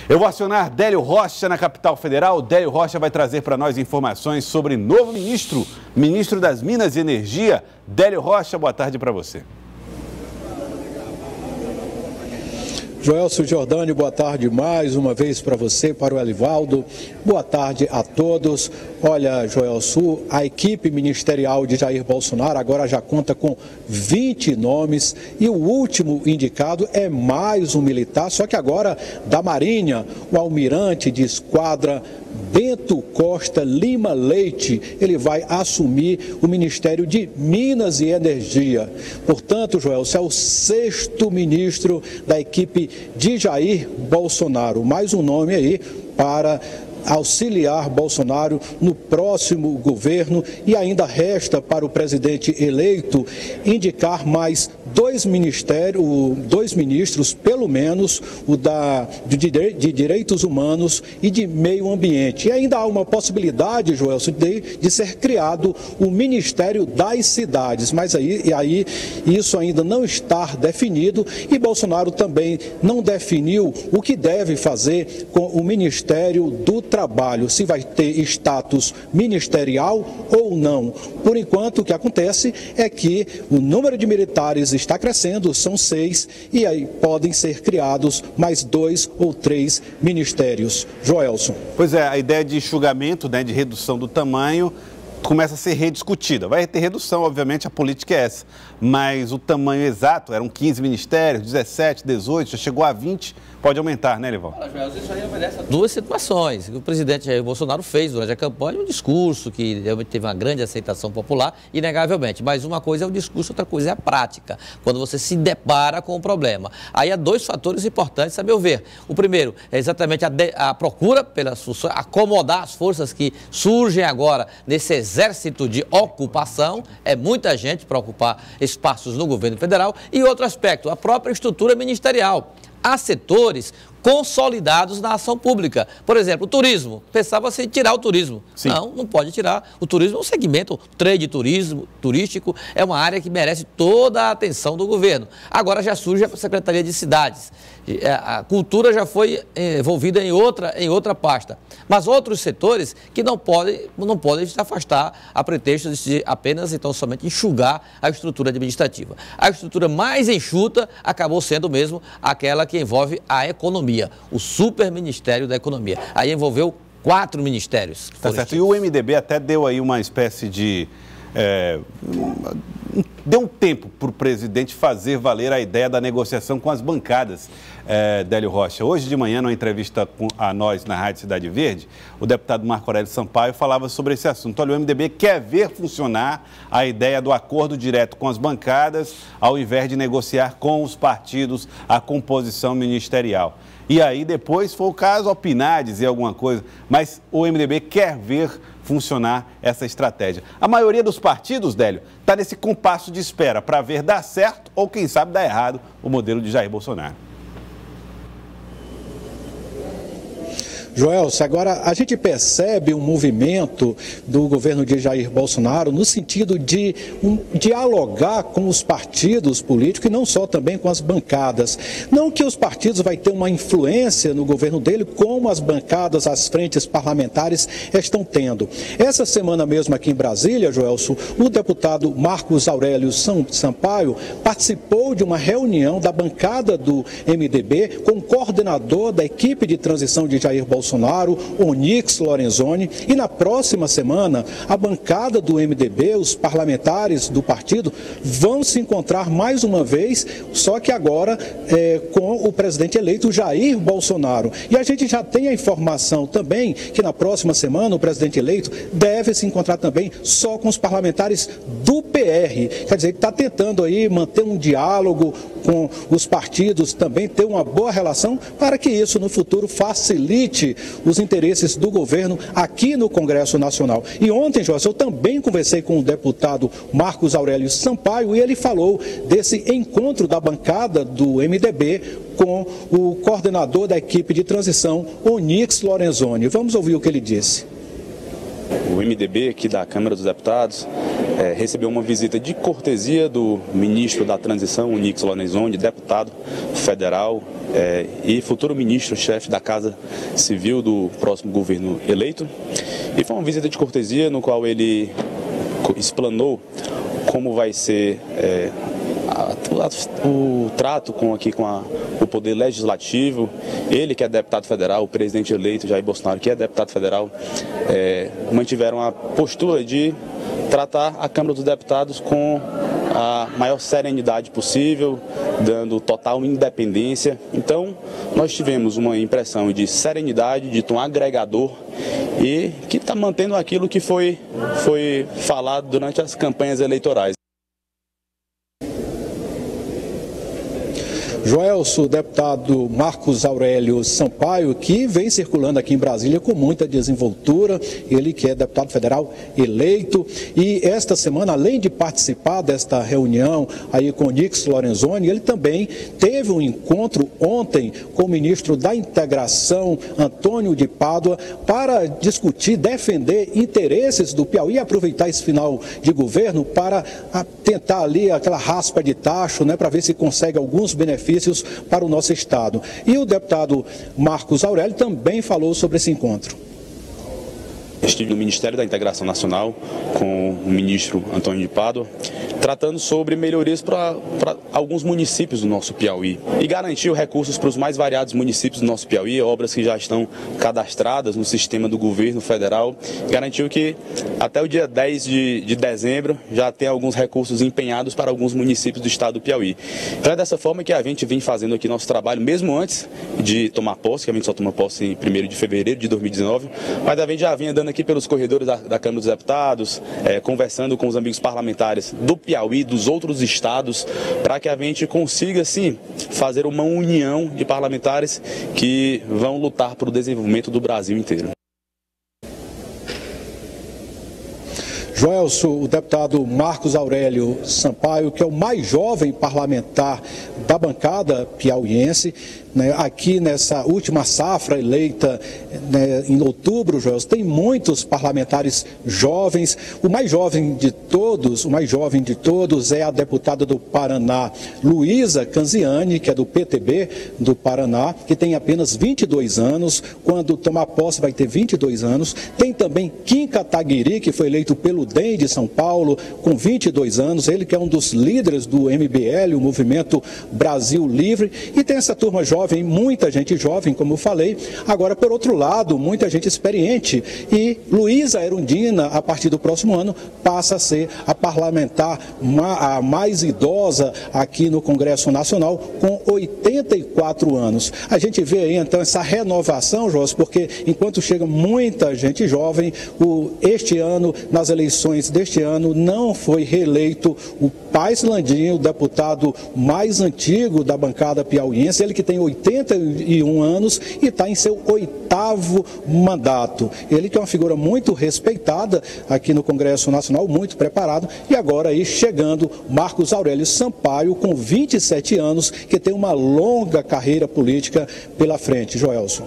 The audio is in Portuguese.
Eu vou acionar Délio Rocha na capital federal. Délio Rocha vai trazer para nós informações sobre novo ministro das Minas e Energia. Délio Rocha, boa tarde para você. Joelson Jordani, boa tarde mais uma vez para você, para o Elivaldo. Boa tarde a todos. Olha, Joelson, a equipe ministerial de Jair Bolsonaro agora já conta com 20 nomes e o último indicado é mais um militar, só que agora da Marinha, o almirante de esquadra Bento Costa Lima Leite, ele vai assumir o Ministério de Minas e Energia. Portanto, Joelson, é o 6º ministro da equipe de Jair Bolsonaro. Mais um nome aí para auxiliar Bolsonaro no próximo governo, e ainda resta para o presidente eleito indicar mais dois ministros, pelo menos o de Direitos Humanos e de Meio Ambiente. E ainda há uma possibilidade, Joelson, de ser criado o Ministério das Cidades, mas aí isso ainda não está definido, e Bolsonaro também não definiu o que deve fazer com o Ministério do Trabalho, se vai ter status ministerial ou não. Por enquanto, o que acontece é que o número de militares está crescendo, são 6, e aí podem ser criados mais 2 ou 3 ministérios. Joelson. Pois é, a ideia de enxugamento, né, de redução do tamanho, começa a ser rediscutida. Vai ter redução, obviamente, a política é essa, mas o tamanho exato, eram 15 ministérios, 17, 18, já chegou a 20, pode aumentar, né, Lival? Isso aí obedece a duas situações. O presidente Jair Bolsonaro fez durante a campanha um discurso que teve uma grande aceitação popular, inegavelmente. Mas uma coisa é o discurso, outra coisa é a prática, quando você se depara com o problema. Aí há dois fatores importantes, a meu ver. O primeiro é exatamente a procura pelas funções, acomodar as forças que surgem agora nesse exército de ocupação, é muita gente para ocupar espaços no governo federal. E outro aspecto, a própria estrutura ministerial. Há setores consolidados na ação pública. Por exemplo, o turismo. Pensava-se em tirar o turismo. Sim. Não pode tirar. O turismo é um segmento, o trade turístico, é uma área que merece toda a atenção do governo. Agora já surge a Secretaria de Cidades. A cultura já foi envolvida em outra pasta. Mas outros setores que não podem se afastar a pretexto de apenas, então, somente enxugar a estrutura administrativa. A estrutura mais enxuta acabou sendo mesmo aquela que envolve a economia. O Superministério da Economia. Aí envolveu 4 ministérios. Tá certo. E o MDB até deu aí uma espécie de... deu um tempo para o presidente fazer valer a ideia da negociação com as bancadas, Délio Rocha. Hoje de manhã, numa entrevista a nós na Rádio Cidade Verde, o deputado Marco Aurélio Sampaio falava sobre esse assunto. Olha, o MDB quer ver funcionar a ideia do acordo direto com as bancadas, ao invés de negociar com os partidos a composição ministerial. E aí depois, se for o caso, opinar, dizer alguma coisa, mas o MDB quer ver funcionar essa estratégia. A maioria dos partidos, Délio, está nesse compasso de espera para ver dar certo ou, quem sabe, dar errado o modelo de Jair Bolsonaro. Joelson, agora a gente percebe um movimento do governo de Jair Bolsonaro no sentido de dialogar com os partidos políticos e não só também com as bancadas. Não que os partidos vão ter uma influência no governo dele, como as bancadas, as frentes parlamentares estão tendo. Essa semana mesmo aqui em Brasília, Joelson, o deputado Marcos Aurélio Sampaio participou de uma reunião da bancada do MDB com o coordenador da equipe de transição de Jair Bolsonaro, Onyx Lorenzoni, e na próxima semana a bancada do MDB, os parlamentares do partido, vão se encontrar mais uma vez, só que agora com o presidente eleito Jair Bolsonaro. E a gente já tem a informação também que na próxima semana o presidente eleito deve se encontrar também só com os parlamentares do PR. Quer dizer, ele está tentando aí manter um diálogo com os partidos, também ter uma boa relação para que isso no futuro facilite os interesses do governo aqui no Congresso Nacional. E ontem, Jorge, eu também conversei com o deputado Marcos Aurélio Sampaio e ele falou desse encontro da bancada do MDB com o coordenador da equipe de transição, Onyx Lorenzoni. Vamos ouvir o que ele disse. O MDB aqui da Câmara dos Deputados recebeu uma visita de cortesia do ministro da Transição, o Onyx Lorenzoni, deputado federal e futuro ministro-chefe da Casa Civil do próximo governo eleito. E foi uma visita de cortesia no qual ele explanou como vai ser o trato com o poder legislativo. Ele, que é deputado federal, o presidente eleito Jair Bolsonaro, que é deputado federal, mantiveram a postura de tratar a Câmara dos Deputados com a maior serenidade possível, dando total independência. Então, nós tivemos uma impressão de serenidade, de tom agregador e que está mantendo aquilo que foi falado durante as campanhas eleitorais. Joelson, o deputado Marcos Aurélio Sampaio, que vem circulando aqui em Brasília com muita desenvoltura, ele que é deputado federal eleito, e esta semana, além de participar desta reunião aí com o Onyx Lorenzoni, ele também teve um encontro ontem com o ministro da Integração, Antônio de Pádua, para discutir, defender interesses do Piauí e aproveitar esse final de governo para tentar ali aquela raspa de tacho, né, para ver se consegue alguns benefícios para o nosso estado. E o deputado Marcos Aurélio também falou sobre esse encontro. Estive no Ministério da Integração Nacional com o ministro Antônio de Pádua, tratando sobre melhorias para alguns municípios do nosso Piauí e garantiu recursos para os mais variados municípios do nosso Piauí, obras que já estão cadastradas no sistema do governo federal. Garantiu que até o dia 10 de dezembro já tem alguns recursos empenhados para alguns municípios do estado do Piauí. Então é dessa forma que a gente vem fazendo aqui nosso trabalho, mesmo antes de tomar posse, que a gente só toma posse em 1º de fevereiro de 2019, mas a gente já vinha dando aqui pelos corredores da Câmara dos Deputados, conversando com os amigos parlamentares do Piauí, dos outros estados, para que a gente consiga, sim, fazer uma união de parlamentares que vão lutar para o desenvolvimento do Brasil inteiro. Joelson, o deputado Marcos Aurélio Sampaio, que é o mais jovem parlamentar da bancada piauiense, né, aqui nessa última safra eleita, né, em outubro, Joelson, tem muitos parlamentares jovens. O mais jovem de todos é a deputada do Paraná, Luísa Canziani, que é do PTB do Paraná, que tem apenas 22 anos. Quando tomar posse vai ter 22 anos. Tem também Kim Kataguiri, que foi eleito pelo DEM de São Paulo, com 22 anos. Ele que é um dos líderes do MBL, o Movimento Brasil Livre. E tem essa turma jovem, muita gente jovem, como eu falei. Agora, por outro lado, muita gente experiente. E Luísa Erundina, a partir do próximo ano, passa a ser a parlamentar a mais idosa aqui no Congresso Nacional, com 84 anos. A gente vê aí, então, essa renovação, Joelson, porque enquanto chega muita gente jovem, este ano, nas eleições deste ano, não foi reeleito o Paz Landinho, o deputado mais antigo da bancada piauiense, ele que tem 81 anos e está em seu 8º mandato. Ele que é uma figura muito respeitada aqui no Congresso Nacional, muito preparado, e agora aí chegando Marcos Aurélio Sampaio, com 27 anos, que tem uma longa carreira política pela frente. Joelson.